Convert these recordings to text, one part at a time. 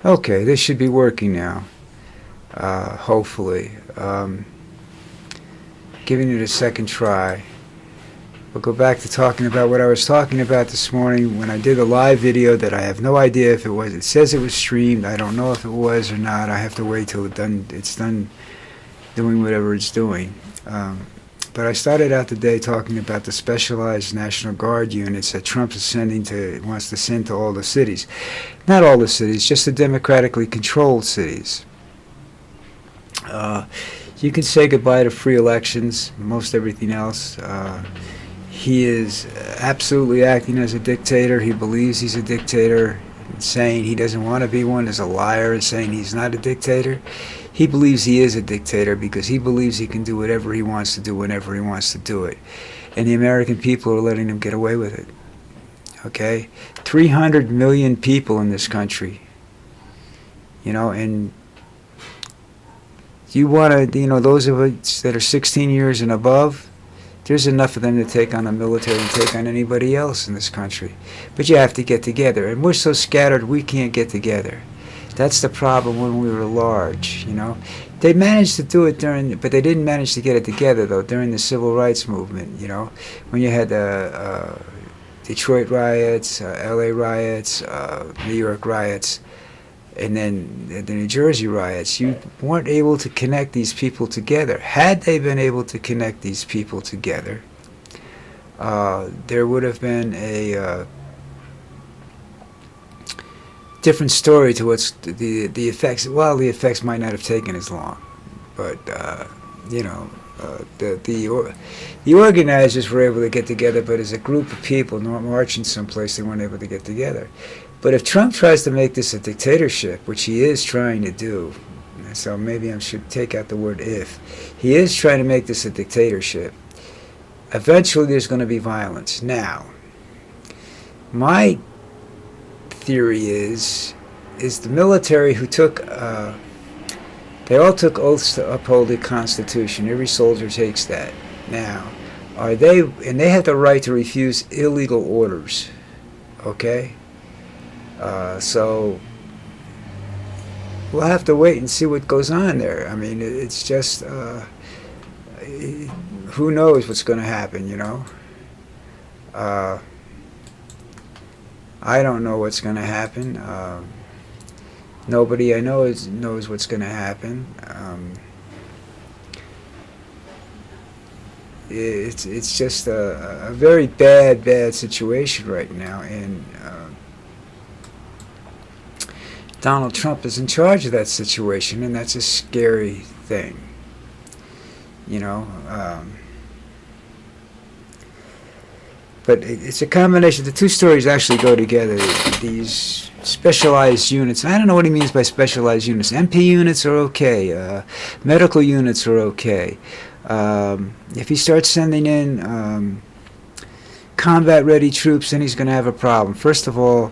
Okay, this should be working now. Hopefully. Giving it a second try. We'll go back to talking about what I was talking about this morning when I did a live video that I have no idea if it was. It says it was streamed. I don't know if it was or not. I have to wait till it's done doing whatever it's doing. But I started out the day talking about the specialized National Guard units that Trump wants to send to all the cities. Not all the cities, just the democratically controlled cities. You can say goodbye to free elections, most everything else. He is absolutely acting as a dictator. He believes he's a dictator. Saying he doesn't want to be one is a liar, and saying he's not a dictator. He believes he is a dictator because he believes he can do whatever he wants to do whenever he wants to do it. And the American people are letting him get away with it. Okay? 300 million people in this country. And you want to, those of us that are 16 years and above, there's enough of them to take on the military and take on anybody else in this country. But you have to get together. And we're so scattered we can't get together. That's the problem when we were large, They managed to do it but they didn't manage to get it together, though, during the Civil Rights Movement, When you had the Detroit riots, L.A. riots, New York riots, and then the New Jersey riots, you weren't able to connect these people together. Had they been able to connect these people together, there would have been a different story to what's the effects. Well, the effects might not have taken as long, but the organizers were able to get together, but as a group of people marching someplace, they weren't able to get together. But if Trump tries to make this a dictatorship, which he is trying to do, so maybe I should take out the word if, he is trying to make this a dictatorship, eventually there's going to be violence. Now, my theory is the military who they all took oaths to uphold the Constitution. Every soldier takes that. Now, and they have the right to refuse illegal orders, okay? So we'll have to wait and see what goes on there. I mean, it's just who knows what's going to happen, I don't know what's going to happen. Nobody I know knows what's going to happen. It's just a very bad situation right now, and Donald Trump is in charge of that situation, and that's a scary thing. But it's a combination. The two stories actually go together. These specialized units. I don't know what he means by specialized units. MP units are okay. Medical units are okay. If he starts sending in combat-ready troops, then he's going to have a problem. First of all,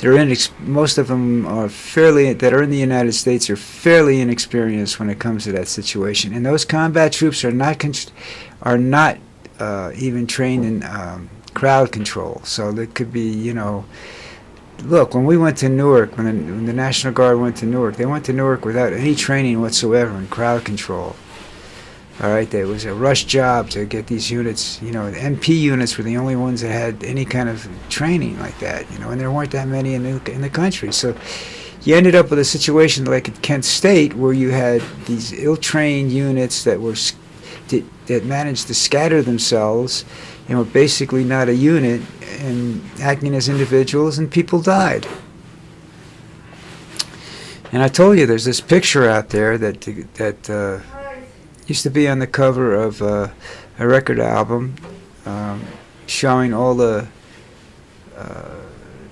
most of them that are in the United States are fairly inexperienced when it comes to that situation. And those combat troops are not even trained in crowd control. So there could be, look, when we went to Newark, when the National Guard went to Newark, they went to Newark without any training whatsoever in crowd control. All right, there was a rush job to get these units. The MP units were the only ones that had any kind of training like that. And there weren't that many in the country. So you ended up with a situation like at Kent State, where you had these ill-trained units that managed to scatter themselves and were basically not a unit and acting as individuals, and people died. And I told you, there's this picture out there that used to be on the cover of a record album, showing all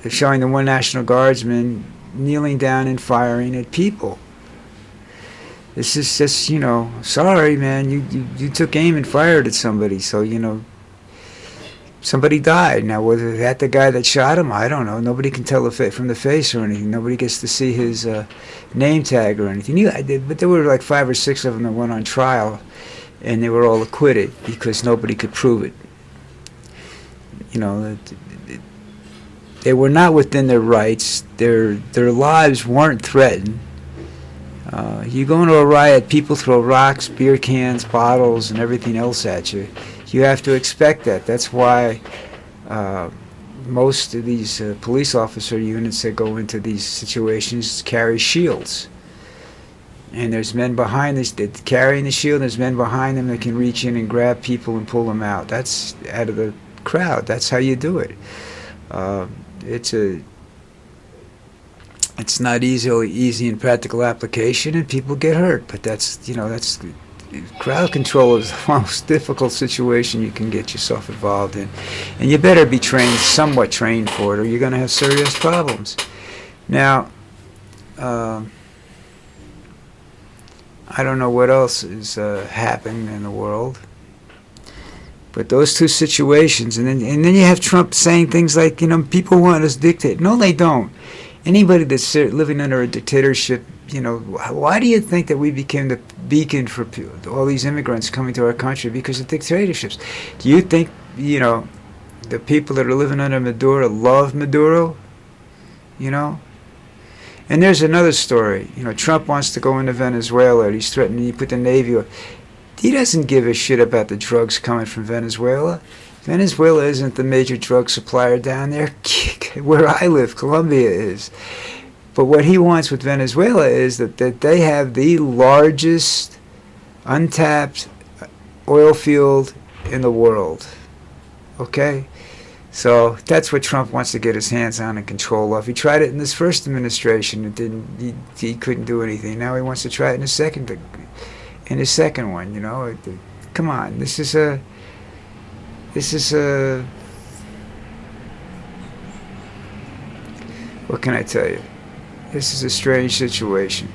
showing the one National Guardsman kneeling down and firing at people. This is just, sorry, man, you took aim and fired at somebody, so, somebody died. Now, was that the guy that shot him? I don't know. Nobody can tell from the face or anything. Nobody gets to see his name tag or anything. But there were like 5 or 6 of them that went on trial, and they were all acquitted because nobody could prove it. They were not within their rights. Their lives weren't threatened. You go into a riot, people throw rocks, beer cans, bottles, and everything else at you. You have to expect that. That's why most of these police officer units that go into these situations carry shields. And there's men behind this that carrying the shield. There's men behind them that can reach in and grab people and pull them out. That's out of the crowd. That's how you do it. It's not easy in practical application, and people get hurt. But that's crowd control is the most difficult situation you can get yourself involved in, and you better be somewhat trained for it, or you're going to have serious problems. Now, I don't know what else is happening in the world, but those two situations, and then you have Trump saying things like, people want us to dictate. No, they don't. Anybody that's living under a dictatorship, why do you think that we became the beacon for all these immigrants coming to our country? Because of dictatorships. Do you think, the people that are living under Maduro love Maduro? And there's another story. Trump wants to go into Venezuela. He's threatening to put the Navy up. He doesn't give a shit about the drugs coming from Venezuela. Venezuela isn't the major drug supplier down there. Where I live, Colombia is. But what he wants with Venezuela is that they have the largest untapped oil field in the world. Okay? So that's what Trump wants to get his hands on and control of. He tried it in his first administration. It didn't. He couldn't do anything. Now he wants to try it in his second one. Come on, this is a. What can I tell you? This is a strange situation.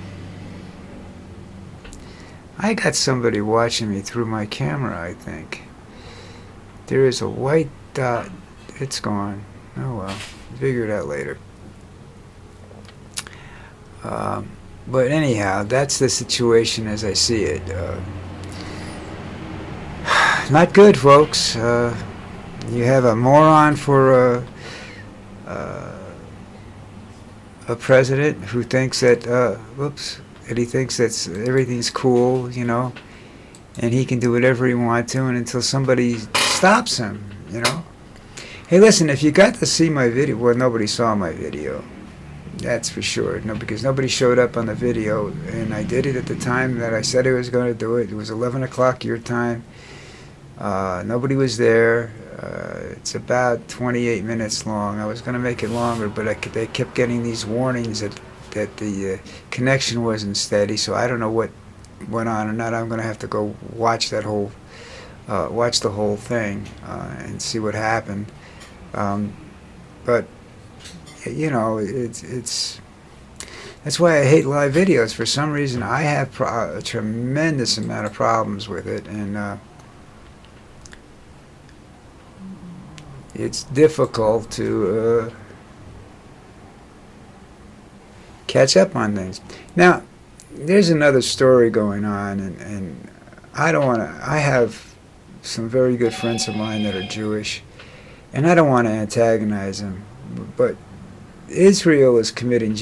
I got somebody watching me through my camera, I think. There is a white dot. It's gone. Oh well. Figure it out later. But anyhow, that's the situation as I see it. Not good, folks. You have a moron for a president who thinks that, that he thinks that everything's cool, and he can do whatever he wants to, and until somebody stops him, Hey, listen, if you got to see my video, well, nobody saw my video. That's for sure. No, because nobody showed up on the video, and I did it at the time that I said I was going to do it. It was 11 o'clock your time. Nobody was there. It's about 28 minutes long. I was going to make it longer, but they kept getting these warnings that the connection wasn't steady, so I don't know what went on or not. I'm going to have to go watch the whole thing and see what happened. But it's that's why I hate live videos. For some reason, I have a tremendous amount of problems with it, and it's difficult to catch up on things. Now, there's another story going on, and I don't want to. I have some very good friends of mine that are Jewish, and I don't want to antagonize them, but Israel is committing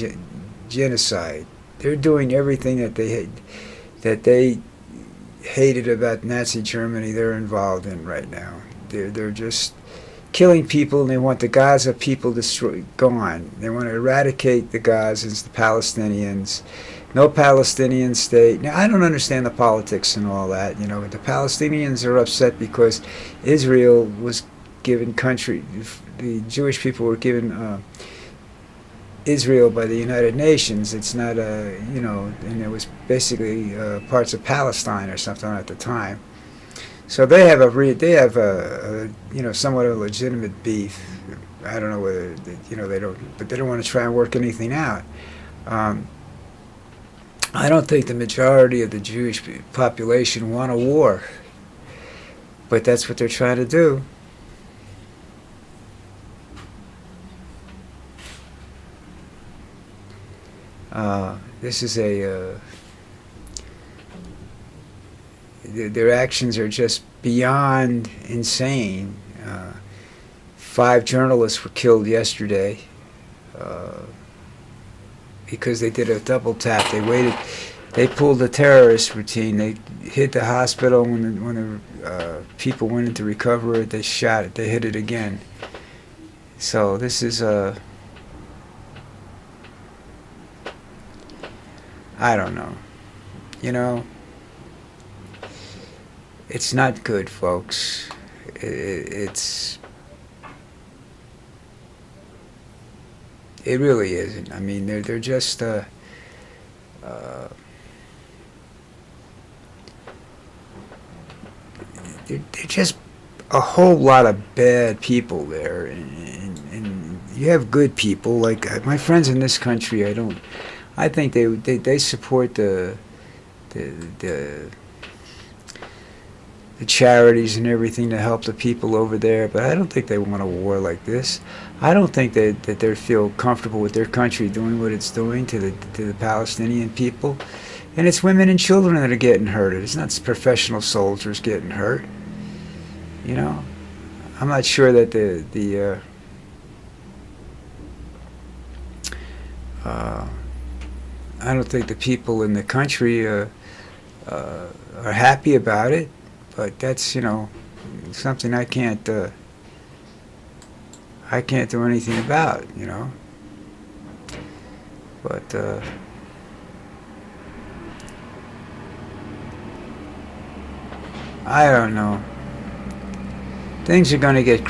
genocide. They're doing everything that they hated about Nazi Germany. They're involved in right now. They're just killing people, and they want the Gaza people gone. They want to eradicate the Gazans, the Palestinians. No Palestinian state. Now, I don't understand the politics and all that. The Palestinians are upset because Israel was given country. The Jewish people were given Israel by the United Nations. It's not and it was basically parts of Palestine or something at the time. So they have a somewhat of a legitimate beef. I don't know whether they don't, but they don't want to try and work anything out. I don't think the majority of the Jewish population want a war, but that's what they're trying to do. This is their actions are just beyond insane. 5 journalists were killed yesterday because they did a double tap. They waited. They pulled the terrorist routine. They hit the hospital when the people went in to recover it. They shot it. They hit it again. So this is I don't know. You know, it's not good, folks. It really isn't. I mean, they're just they're just a whole lot of bad people there, and you have good people like my friends in this country. I think they support the charities and everything to help the people over there, but I don't think they want a war like this. I don't think that they feel comfortable with their country doing what it's doing to the Palestinian people. And it's women and children that are getting hurt. It's not professional soldiers getting hurt. You know, I'm not sure that I don't think the people in the country are happy about it. But that's, you know, something I can't do anything about, you know. But I don't know. Things are going to get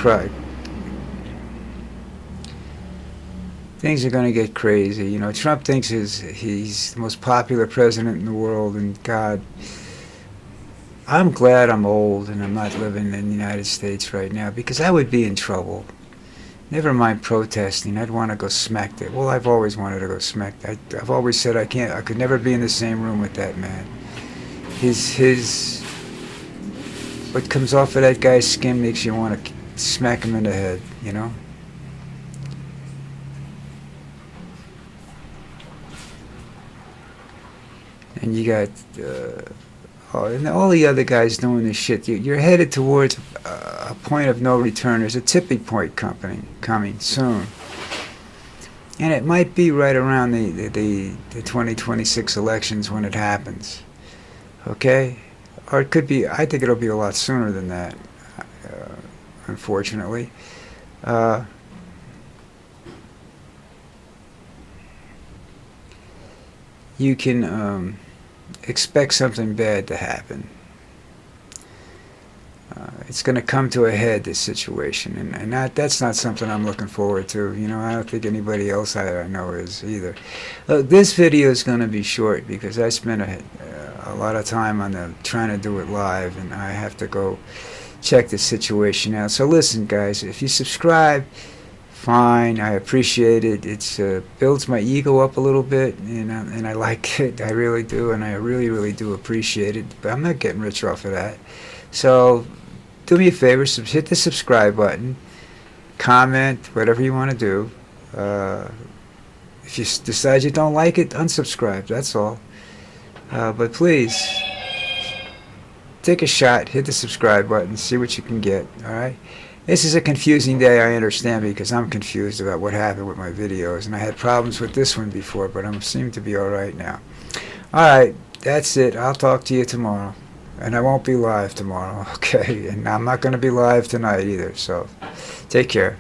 Things are going to get crazy. You know, Trump thinks he's the most popular president in the world, and God, I'm glad I'm old and I'm not living in the United States right now, because I would be in trouble. Never mind protesting. I'd want to go smack that. Well, I've always wanted to go smack that. I've always said I could never be in the same room with that man. What comes off of that guy's skin makes you want to smack him in the head, you know? And you got and all the other guys doing this shit. You're headed towards a point of no return. There's a tipping point coming soon, and it might be right around the 2026 elections when it happens. Okay, or it could be. I think it'll be a lot sooner than that. Unfortunately. You can expect something bad to happen. It's going to come to a head, this situation, and that's not something I'm looking forward to. You know, I don't think anybody else I know is either. This video is going to be short because I spent a lot of time on trying to do it live, and I have to go check the situation out. So listen, guys, if you subscribe, fine, I appreciate it. It's builds my ego up a little bit, and I like it. I really do, and I really, really do appreciate it. But I'm not getting rich off of that. So do me a favor, hit the subscribe button, comment, whatever you want to do. If you decide you don't like it, unsubscribe. That's all. But please, take a shot, hit the subscribe button, see what you can get. All right. This is a confusing day, I understand, because I'm confused about what happened with my videos, and I had problems with this one before, but I seem to be all right now. All right, that's it. I'll talk to you tomorrow, and I won't be live tomorrow, okay? And I'm not going to be live tonight either, so take care.